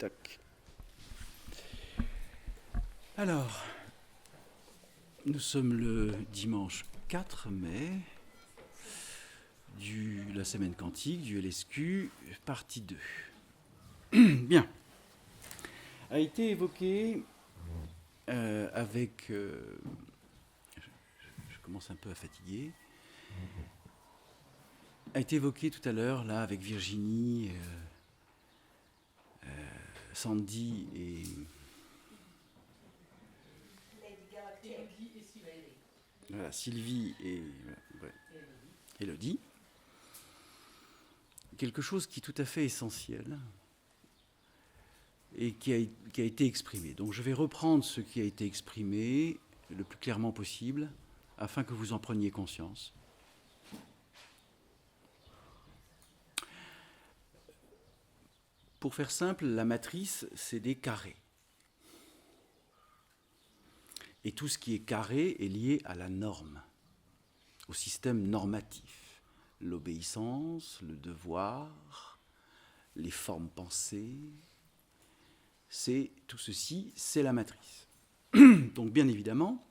Tac. Alors, nous sommes le dimanche 4 mai de la semaine quantique du LSQ, partie 2. Bien. A été évoqué avec... je commence un peu à fatiguer. A été évoqué tout à l'heure, là, avec Virginie, Sandy et... Voilà, Sylvie et Élodie. Quelque chose qui est tout à fait essentiel et qui a été exprimé. Donc je vais reprendre ce qui a été exprimé le plus clairement possible afin que vous en preniez conscience. Pour faire simple, la matrice, c'est des carrés. Et tout ce qui est carré est lié à la norme, au système normatif. L'obéissance, le devoir, les formes pensées, tout ceci, c'est la matrice. Donc bien évidemment,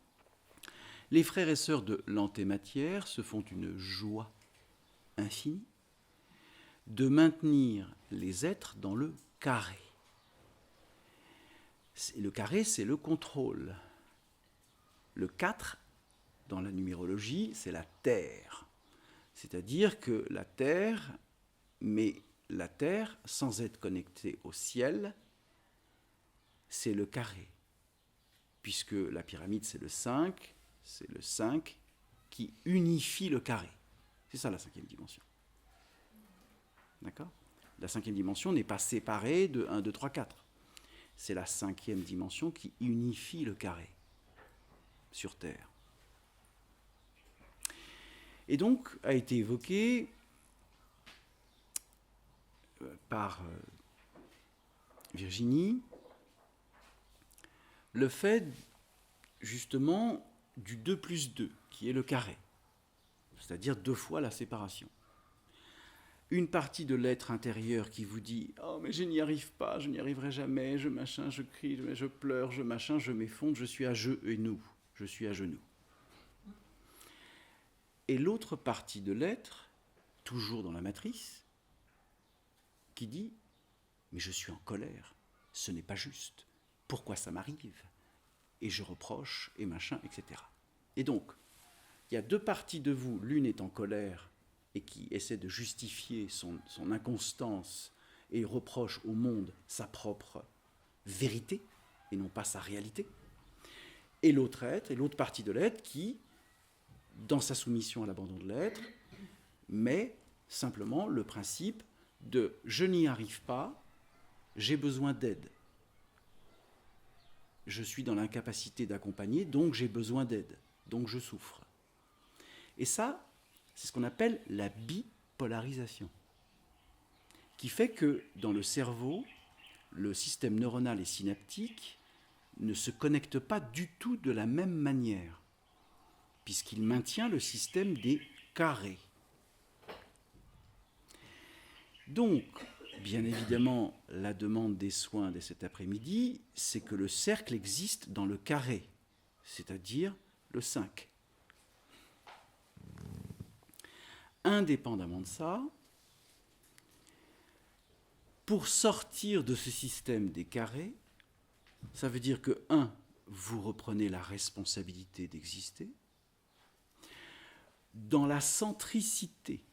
les frères et sœurs de l'antématière se font une joie infinie de maintenir les êtres dans le carré. Le carré, c'est le contrôle. Le 4, dans la numérologie, c'est la Terre. C'est-à-dire que la Terre, mais la Terre, sans être connectée au ciel, c'est le carré. Puisque la pyramide, c'est le 5 qui unifie le carré. C'est ça la 5e dimension. D'accord ? La 5e dimension n'est pas séparée de 1, 2, 3, 4. C'est la 5e dimension qui unifie le carré sur Terre. Et donc, a été évoqué par Virginie le fait, justement, du 2 plus 2, qui est le carré, c'est-à-dire 2 fois la séparation. Une partie de l'être intérieur qui vous dit « Oh, mais je n'y arrive pas, je n'y arriverai jamais, je machin, je crie, je pleure, je machin, je m'effondre, je suis à genoux. Je suis à genoux. » Et l'autre partie de l'être, toujours dans la matrice, qui dit « Mais je suis en colère, ce n'est pas juste, pourquoi ça m'arrive ? Et je reproche, et machin, etc. » Et donc, il y a 2 parties de vous, l'une est en colère et qui essaie de justifier son inconstance et reproche au monde sa propre vérité, et non pas sa réalité. Et l'autre être, et l'autre partie de l'être qui, dans sa soumission à l'abandon de l'être, met simplement le principe de « je n'y arrive pas, j'ai besoin d'aide. Je suis dans l'incapacité d'accompagner, donc j'ai besoin d'aide, donc je souffre. » Et ça, c'est ce qu'on appelle la bipolarisation, qui fait que dans le cerveau, le système neuronal et synaptique ne se connecte pas du tout de la même manière, puisqu'il maintient le système des carrés. Donc, bien évidemment, la demande des soins de cet après-midi, c'est que le cercle existe dans le carré, c'est-à-dire le 5. Indépendamment de ça, pour sortir de ce système des carrés, ça veut dire que, 1, vous reprenez la responsabilité d'exister, dans la centricité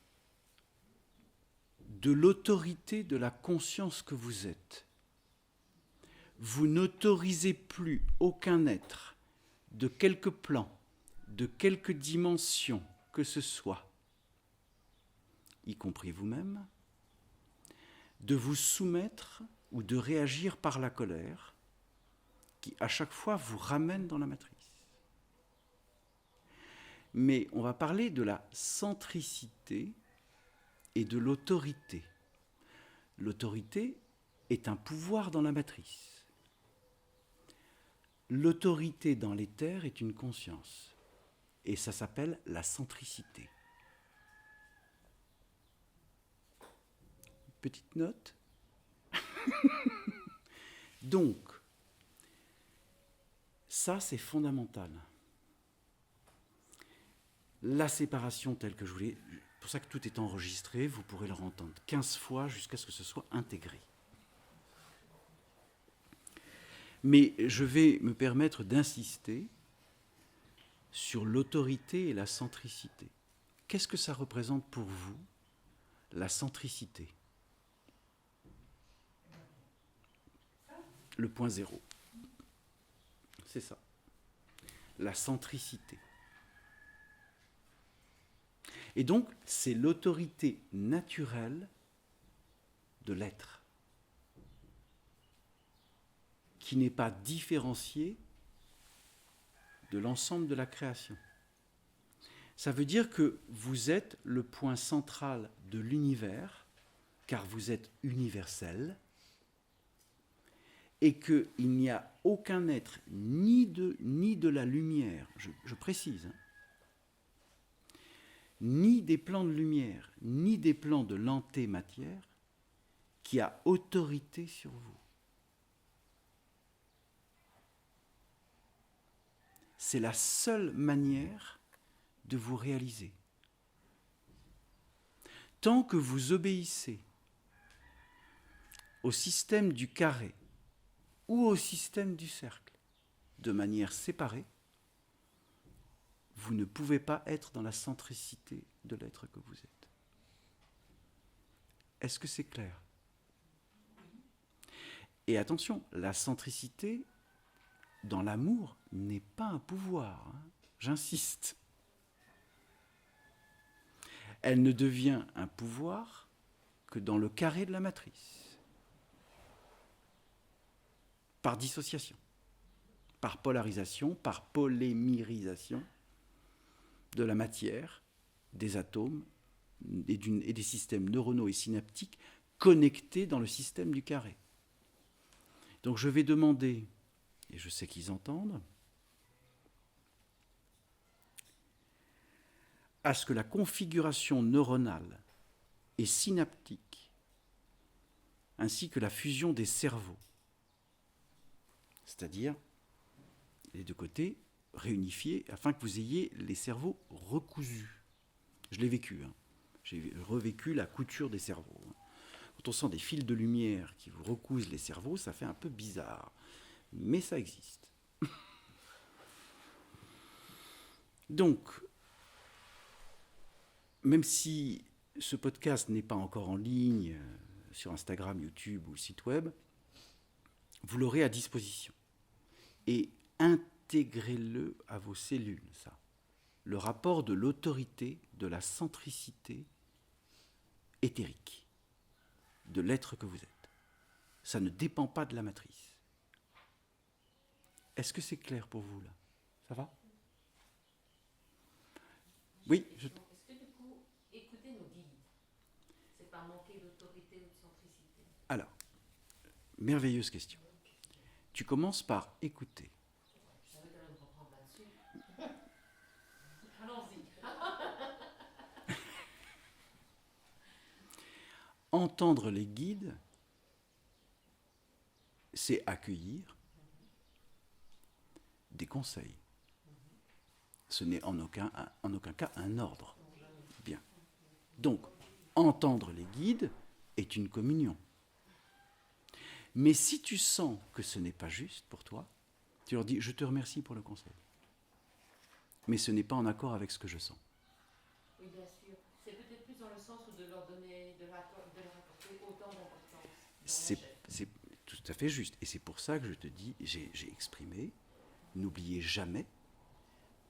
de l'autorité de la conscience que vous êtes. Vous n'autorisez plus aucun être, de quelque plan, de quelque dimension que ce soit, y compris vous-même, de vous soumettre ou de réagir par la colère, qui à chaque fois vous ramène dans la matrice. Mais on va parler de la centricité et de l'autorité. L'autorité est un pouvoir dans la matrice. L'autorité dans l'éther est une conscience. Et ça s'appelle la centricité. Petite note. Donc, ça, c'est fondamental. La séparation telle que je voulais, c'est pour ça que tout est enregistré, vous pourrez le entendre 15 fois jusqu'à ce que ce soit intégré. Mais je vais me permettre d'insister sur l'autorité et la centricité. Qu'est-ce que ça représente pour vous, la centricité? Le point zéro. C'est ça. La centricité. Et donc, c'est l'autorité naturelle de l'être, qui n'est pas différenciée de l'ensemble de la création. Ça veut dire que vous êtes le point central de l'univers, car vous êtes universel, et qu'il n'y a aucun être, ni de la lumière, je précise, hein, ni des plans de lumière, ni des plans de l'antématière, qui a autorité sur vous. C'est la seule manière de vous réaliser. Tant que vous obéissez au système du carré ou au système du cercle, de manière séparée, vous ne pouvez pas être dans la centricité de l'être que vous êtes. Est-ce que c'est clair? Et attention, la centricité dans l'amour n'est pas un pouvoir, hein, j'insiste. Elle ne devient un pouvoir que dans le carré de la matrice, par dissociation, par polarisation, par polymérisation de la matière, des atomes et des systèmes neuronaux et synaptiques connectés dans le système du carré. Donc je vais demander, et je sais qu'ils entendent, à ce que la configuration neuronale et synaptique, ainsi que la fusion des cerveaux, c'est-à-dire les deux côtés réunifiés, afin que vous ayez les cerveaux recousus. Je l'ai vécu, hein. J'ai revécu la couture des cerveaux. Quand on sent des fils de lumière qui vous recousent les cerveaux, ça fait un peu bizarre, mais ça existe. Donc, même si ce podcast n'est pas encore en ligne sur Instagram, YouTube ou site web, vous l'aurez à disposition. Et intégrez-le à vos cellules, ça. Le rapport de l'autorité, de la centricité éthérique, de l'être que vous êtes. Ça ne dépend pas de la matrice. Est-ce que c'est clair pour vous, là? Ça va? Oui, Est-ce que du coup, écouter nos guides, c'est pas manquer d'autorité ou de centricité? Alors, merveilleuse question. Tu commences par écouter. Je savais que me reprendre là-dessus. Allons-y. Entendre les guides, c'est accueillir des conseils. Ce n'est en aucun cas un ordre. Bien. Donc, entendre les guides est une communion. Mais si tu sens que ce n'est pas juste pour toi, tu leur dis « je te remercie pour le conseil ». Mais ce n'est pas en accord avec ce que je sens. Oui, bien sûr. C'est peut-être plus dans le sens où de leur donner, de leur apporter autant d'importance. C'est tout à fait juste. Et c'est pour ça que je te dis, j'ai exprimé, n'oubliez jamais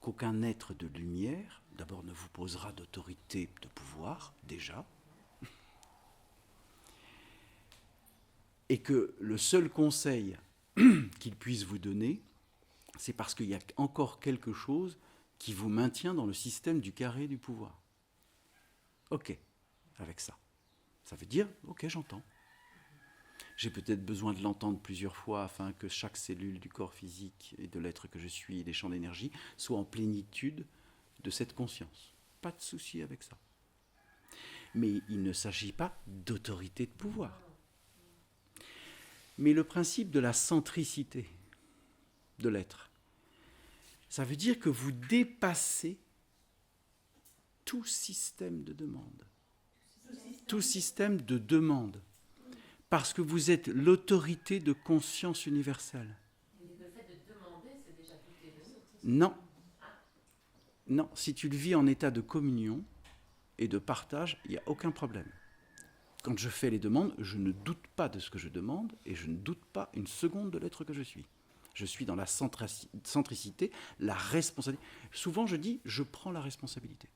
qu'aucun être de lumière, d'abord, ne vous posera d'autorité, de pouvoir, déjà, et que le seul conseil qu'il puisse vous donner, c'est parce qu'il y a encore quelque chose qui vous maintient dans le système du carré du pouvoir. Ok, avec ça. Ça veut dire, ok, j'entends. J'ai peut-être besoin de l'entendre plusieurs fois afin que chaque cellule du corps physique et de l'être que je suis et des champs d'énergie soit en plénitude de cette conscience. Pas de souci avec ça. Mais il ne s'agit pas d'autorité de pouvoir. Mais le principe de la centricité de l'être, ça veut dire que vous dépassez tout système de demande. Tout système de demande. Parce que vous êtes l'autorité de conscience universelle. Le fait de demander, c'est déjà tout est donné. Non. Non, si tu le vis en état de communion et de partage, il n'y a aucun problème. Quand je fais les demandes, je ne doute pas de ce que je demande et je ne doute pas une seconde de l'être que je suis. Je suis dans la centricité, la responsabilité. Souvent, je dis, je prends la responsabilité.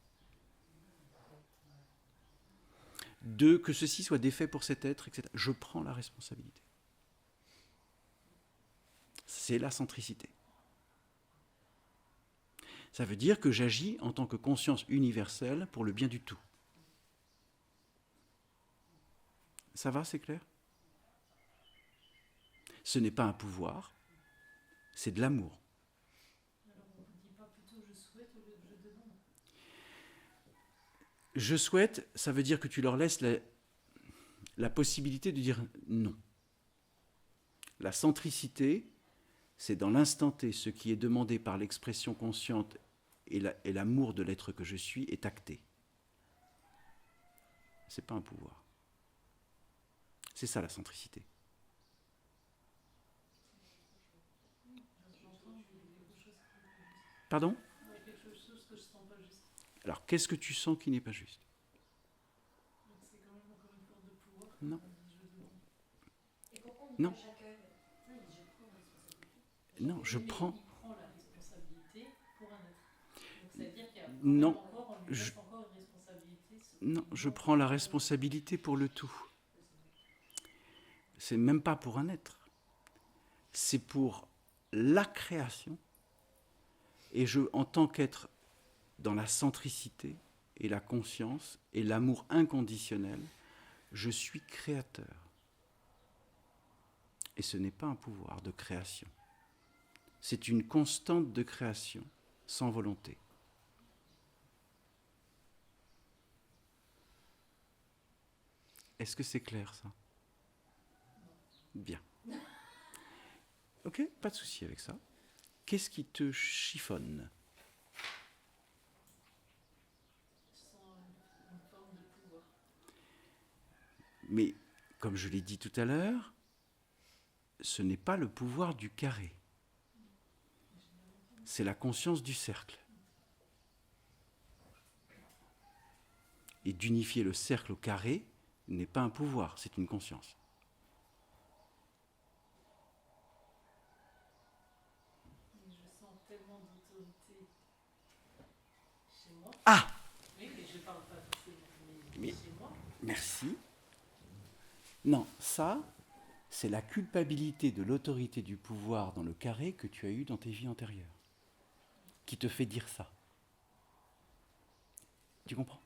De que ceci soit défait pour cet être, etc. Je prends la responsabilité. C'est la centricité. Ça veut dire que j'agis en tant que conscience universelle pour le bien du tout. Ça va, c'est clair? Ce n'est pas un pouvoir, c'est de l'amour. Alors on ne dit pas plutôt je souhaite au lieu de je demande? Je souhaite, ça veut dire que tu leur laisses la possibilité de dire non. La centricité, c'est dans l'instant T, ce qui est demandé par l'expression consciente et l'amour de l'être que je suis est acté. Ce n'est pas un pouvoir. C'est ça la centricité. Pardon? Il y a quelque chose que je ne sens pas juste. Alors, qu'est-ce que tu sens qui n'est pas juste? Donc c'est quand même encore une forme de pouvoir. Non. Je demande. Et pourquoi on dit Non. pas chacun, ça, il dit je prends la responsabilité. Non, je Mais prends. il prend la responsabilité pour un être. Donc ça veut dire qu'il y a Non. encore, on lui laisse encore une responsabilité. Non, je prends la responsabilité pour le tout. C'est même pas pour un être. C'est pour la création. Et je, en tant qu'être dans la centricité et la conscience et l'amour inconditionnel, je suis créateur. Et ce n'est pas un pouvoir de création. C'est une constante de création, sans volonté. Est-ce que c'est clair, ça? Bien. Ok, pas de souci avec ça. Qu'est-ce qui te chiffonne? Je sens une forme de pouvoir. Mais, comme je l'ai dit tout à l'heure, ce n'est pas le pouvoir du carré. C'est la conscience du cercle. Et d'unifier le cercle au carré n'est pas un pouvoir, c'est une conscience. Mais je sens tellement d'autorité chez moi. Ah! Oui, mais je ne parle pas forcément Mais- chez moi. Merci. Non, ça, c'est la culpabilité de l'autorité du pouvoir dans le carré que tu as eu dans tes vies antérieures, qui te fait dire ça. Tu comprends?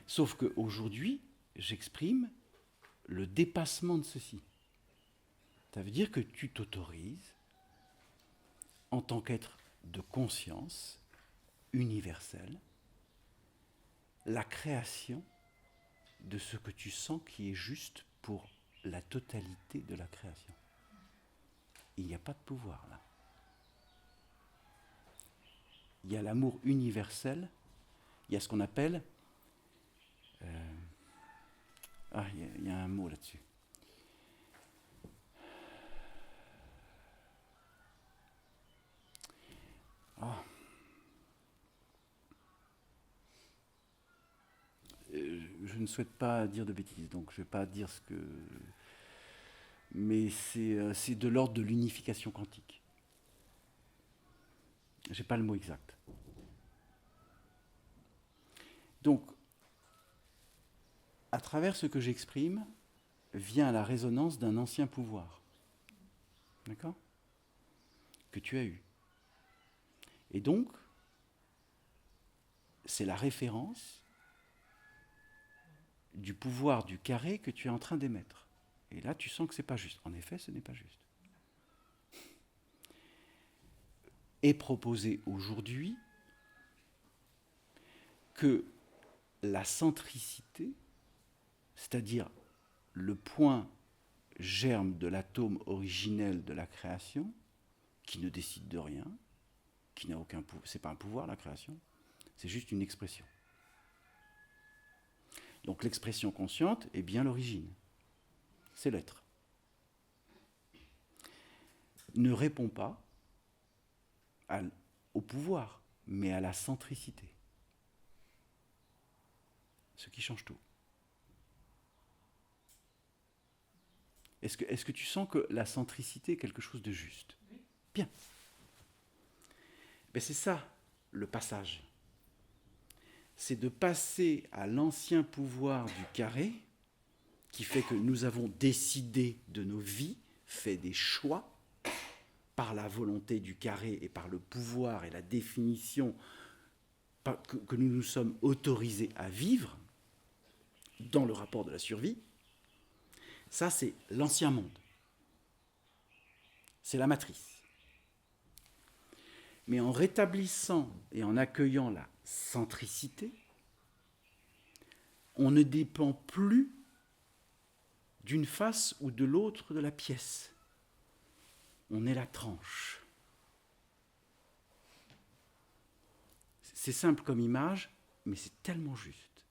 Sauf qu'aujourd'hui, j'exprime le dépassement de ceci. Ça veut dire que tu t'autorises, en tant qu'être de conscience universelle, la création de ce que tu sens qui est juste pour la totalité de la création. Il n'y a pas de pouvoir là. Il y a l'amour universel, il y a ce qu'on appelle... il y a un mot là-dessus. Je ne souhaite pas dire de bêtises, donc je ne vais pas dire ce que... Mais c'est de l'ordre de l'unification quantique. Je n'ai pas le mot exact. Donc, à travers ce que j'exprime, vient la résonance d'un ancien pouvoir. D'accord? Que tu as eu. Et donc, c'est la référence du pouvoir du carré que tu es en train d'émettre. Et là, tu sens que ce n'est pas juste. En effet, ce n'est pas juste. Est proposé aujourd'hui que la centricité, c'est-à-dire le point germe de l'atome originel de la création, qui ne décide de rien, qui n'a aucun pouvoir. C'est pas un pouvoir, la création, c'est juste une expression. Donc l'expression consciente est bien l'origine. C'est l'être. Ne répond pas au pouvoir, mais à la centricité. Ce qui change tout. Est-ce que tu sens que la centricité est quelque chose de juste? Oui. Bien. Ben c'est ça, le passage. C'est de passer à l'ancien pouvoir du carré, qui fait que nous avons décidé de nos vies, fait des choix, par la volonté du carré et par le pouvoir et la définition que nous nous sommes autorisés à vivre dans le rapport de la survie. Ça, c'est l'ancien monde. C'est la matrice. Mais en rétablissant et en accueillant la centricité, on ne dépend plus d'une face ou de l'autre de la pièce. On est la tranche. C'est simple comme image, mais c'est tellement juste.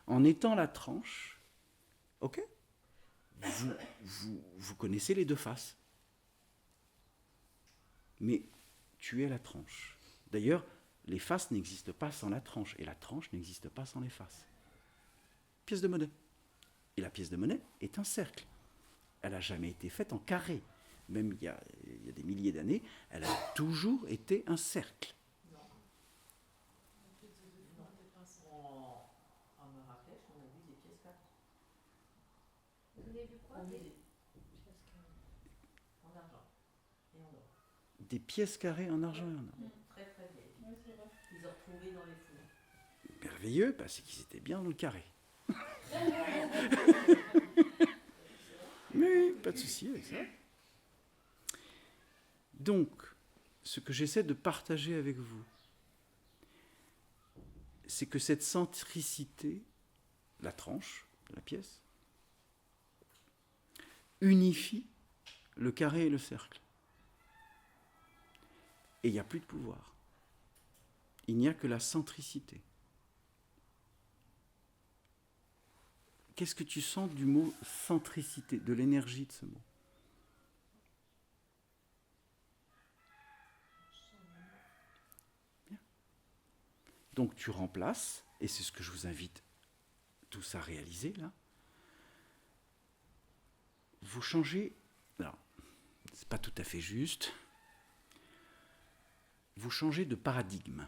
En étant la tranche, ok, vous connaissez les deux faces. Mais tu es la tranche. D'ailleurs, les faces n'existent pas sans la tranche, et la tranche n'existe pas sans les faces. Pièce de monnaie. Et la pièce de monnaie est un cercle. Elle n'a jamais été faite en carré. Même il y a des milliers d'années, elle a toujours été un cercle. En Marrakech, on a vu des pièces carrées. Vous avez vu quoi? On a vu des pièces carrées. En argent et en or. Des pièces carrées en argent et en or. Très très vieilles. Oui, c'est vrai. Ils ont retrouvé dans les fouilles. Merveilleux, parce qu'ils étaient bien dans le carré. Mais pas de souci avec ça. Donc, ce que j'essaie de partager avec vous, c'est que cette centricité, la tranche de la pièce, unifie le carré et le cercle. Et il n'y a plus de pouvoir. Il n'y a que la centricité. Qu'est-ce que tu sens du mot centricité, de l'énergie de ce mot? Bien. Donc tu remplaces, et c'est ce que je vous invite tous à réaliser là, vous changez, alors c'est pas tout à fait juste, vous changez de paradigme.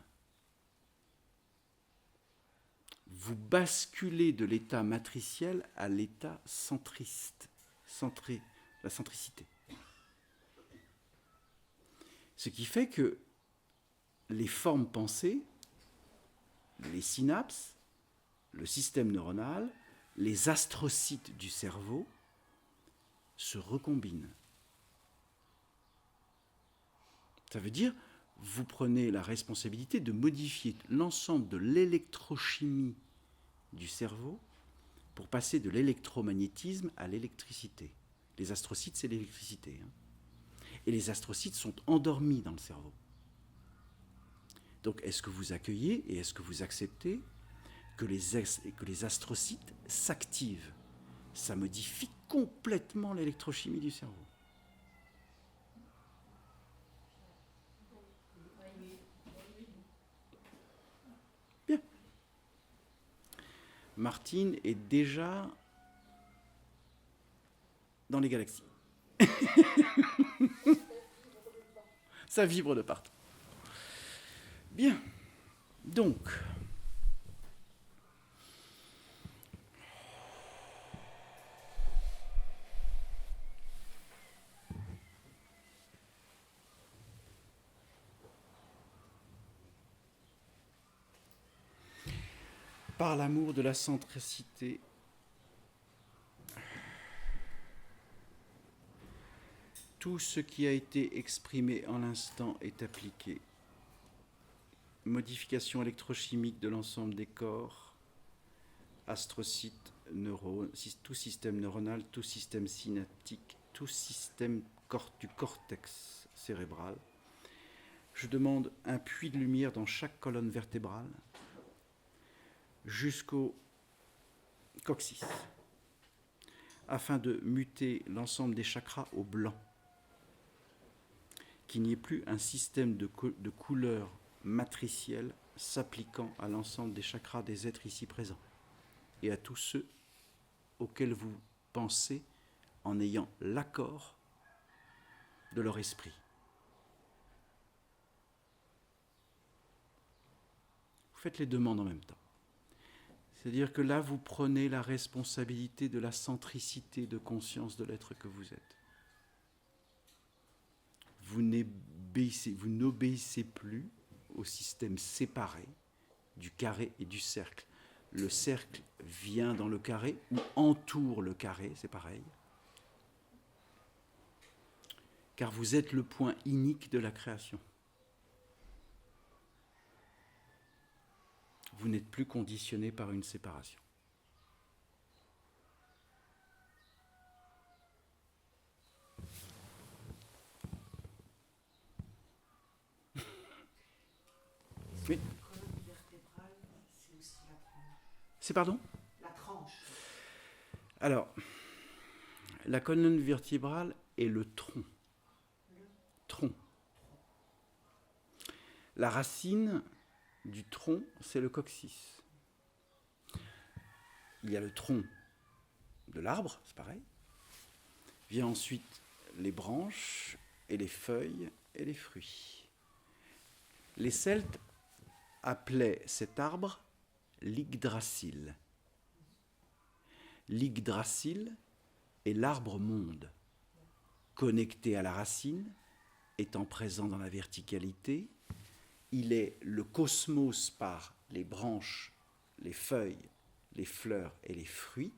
Vous basculez de l'état matriciel à l'état centriste, la centricité. Ce qui fait que les formes pensées, les synapses, le système neuronal, les astrocytes du cerveau se recombinent. Ça veut dire, vous prenez la responsabilité de modifier l'ensemble de l'électrochimie du cerveau pour passer de l'électromagnétisme à l'électricité. Les astrocytes, c'est l'électricité. Et les astrocytes sont endormis dans le cerveau. Donc, est-ce que vous accueillez et est-ce que vous acceptez que les astrocytes s'activent? Ça modifie complètement l'électrochimie du cerveau. Bien. Martine est déjà dans les galaxies. Ça vibre de partout. Bien. Donc, par l'amour de la centricité, tout ce qui a été exprimé en l'instant est appliqué. Modification électrochimique de l'ensemble des corps, astrocytes, tout système neuronal, tout système synaptique, tout système du cortex cérébral. Je demande un puits de lumière dans chaque colonne vertébrale jusqu'au coccyx, afin de muter l'ensemble des chakras au blanc, qu'il n'y ait plus un système de couleurs matricielles s'appliquant à l'ensemble des chakras des êtres ici présents et à tous ceux auxquels vous pensez en ayant l'accord de leur esprit. Vous faites les demandes en même temps. C'est-à-dire que là, vous prenez la responsabilité de la centricité de conscience de l'être que vous êtes. Vous n'obéissez plus au système séparé du carré et du cercle. Le cercle vient dans le carré ou entoure le carré, c'est pareil. Car vous êtes le point unique de la création. Vous n'êtes plus conditionné par une séparation. Oui. La colonne vertébrale, c'est aussi la tranche. C'est pardon ? La tranche. Alors, la colonne vertébrale est le tronc. Tronc. La racine du tronc, c'est le coccyx. Il y a le tronc de l'arbre, c'est pareil. Vient ensuite les branches et les feuilles et les fruits. Les Celtes appelaient cet arbre l'Yggdrasil. L'Yggdrasil est l'arbre-monde, connecté à la racine, étant présent dans la verticalité. Il est le cosmos par les branches, les feuilles, les fleurs et les fruits.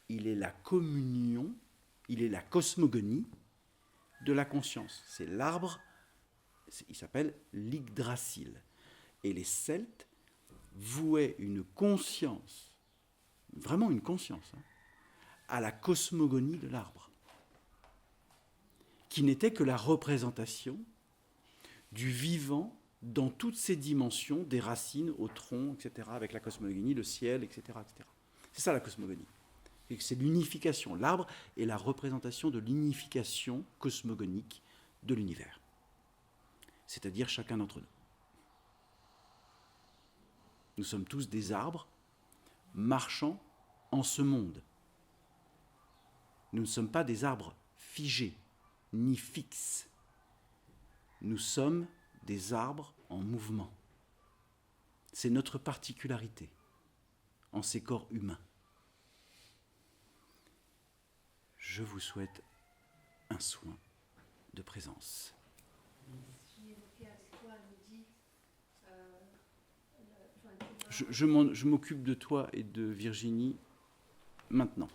Il est la communion, il est la cosmogonie de la conscience. C'est l'arbre, il s'appelle l'Yggdrasil. Et les Celtes vouaient une conscience, vraiment une conscience, à la cosmogonie de l'arbre, qui n'était que la représentation du vivant dans toutes ses dimensions, des racines au tronc, etc., avec la cosmogonie, le ciel, etc., etc. C'est ça la cosmogonie. C'est l'unification. L'arbre est la représentation de l'unification cosmogonique de l'univers. C'est-à-dire chacun d'entre nous. Nous sommes tous des arbres marchant en ce monde. Nous ne sommes pas des arbres figés, ni fixes. Nous sommes des arbres en mouvement. C'est notre particularité en ces corps humains. Je vous souhaite un soin de présence. J'ai évoqué avec toi, elle me dit, Je m'occupe de toi et de Virginie maintenant.